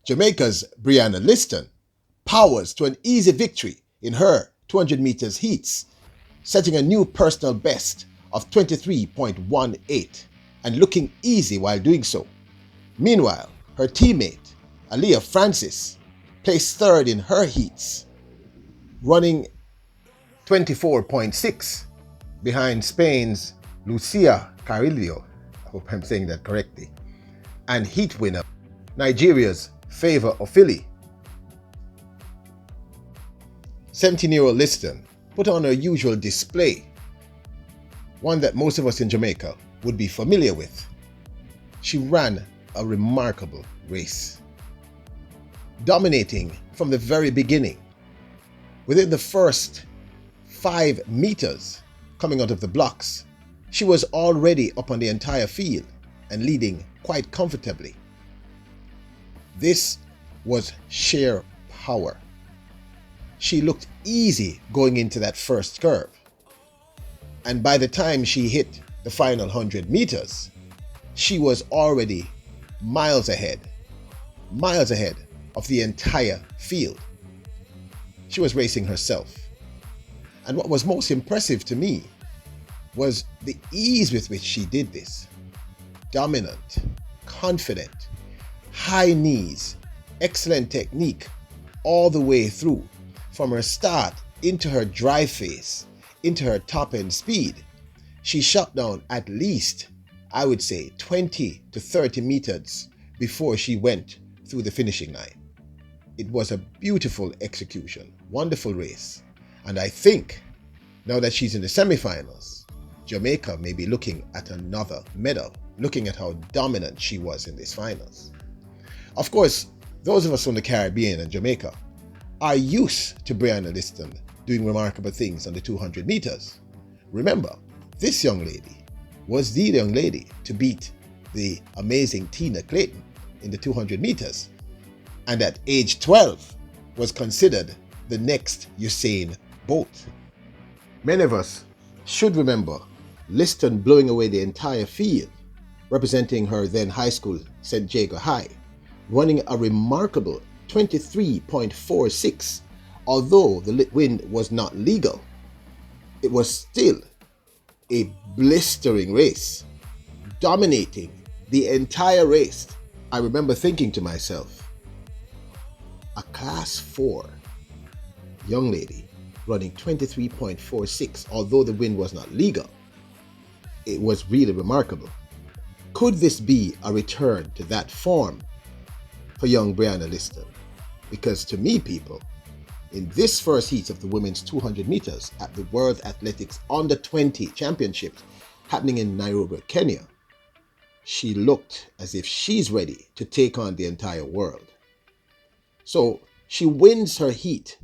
Jamaica's Brianna Lyston powers to an easy victory in her 200 meters heats, setting a new personal best of 23.18 and looking easy while doing so. Meanwhile, her teammate, Aaliyah Francis, placed third in her heats, running 24.6 behind Spain's Lucia Carrillo, I hope I'm saying that correctly, and heat winner Nigeria's Favour Ofili. 17-year-old Lyston put on her usual display, one that most of us in Jamaica would be familiar with. She ran a remarkable race, dominating from the very beginning. Within the first 5 meters coming out of the blocks, she was already up on the entire field and leading quite comfortably. This was sheer power. She looked easy going into that first curve. And by the time she hit the final 100 meters, she was already miles ahead of the entire field. She was racing herself. And what was most impressive to me was the ease with which she did this. Dominant, confident, high knees, excellent technique all the way through, from her start into her dry phase, into her top end speed. She shot down at least, I would say, 20 to 30 meters before she went through the finishing line. It was a beautiful execution, wonderful race. And I think now that she's in the semifinals, Jamaica may be looking at another medal, looking at how dominant she was in this finals. Of course, those of us from the Caribbean and Jamaica are used to Brianna Lyston doing remarkable things on the 200 meters. Remember, this young lady was the young lady to beat the amazing Tina Clayton in the 200 meters, and at age 12 was considered the next Usain Bolt. Many of us should remember Lyston blowing away the entire field, representing her then high school, St. Jago High, running a remarkable 23.46. Although the win was not legal, it was still a blistering race, dominating the entire race. I remember thinking to myself, a class 4 young lady running 23.46, although the win was not legal, it was really remarkable. Could this be a return to that form for young Brianna Lyston? Because to me, people, in this first heat of the women's 200 meters at the World Athletics Under 20 Championships happening in Nairobi, Kenya, she looked as if she's ready to take on the entire world. So she wins her heat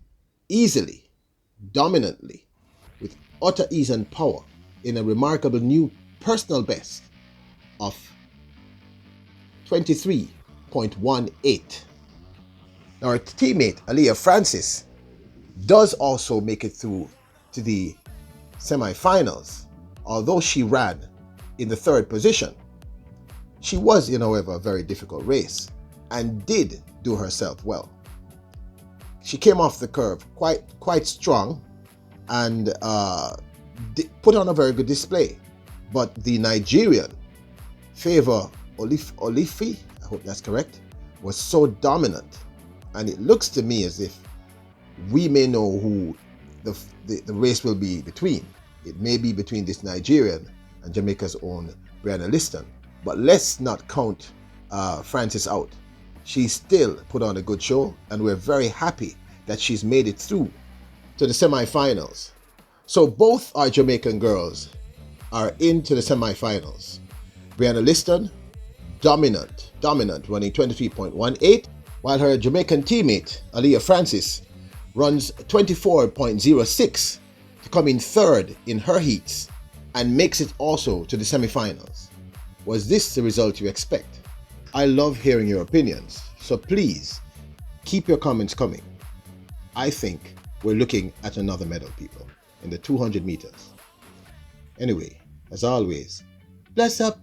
easily, dominantly, with utter ease and power in a remarkable new personal best of 23.18. Now her teammate, Aaliyah Francis, does also make it through to the semi-finals, although she ran in the 3rd position. She was in, however, a very difficult race and did do herself well. She came off the curve quite strong and put on a very good display. But the Nigerian, Favour Ofili, I hope that's correct, was so dominant. And it looks to me as if we may know who the race will be between. It may be between this Nigerian and Jamaica's own Brianna Lyston. But let's not count Francis out. She still put on a good show, and we're very happy that she's made it through to the semi-finals. So both our Jamaican girls are into the semi-finals. Brianna Lyston, dominant, running 23.18, while her Jamaican teammate, Aaliyah Francis, runs 24.06 to come in 3rd in her heats and makes it also to the semi-finals. Was this the result you expect? I love hearing your opinions, so please keep your comments coming. I think we're looking at another medal, people, in the 200 meters. Anyway, as always, bless up.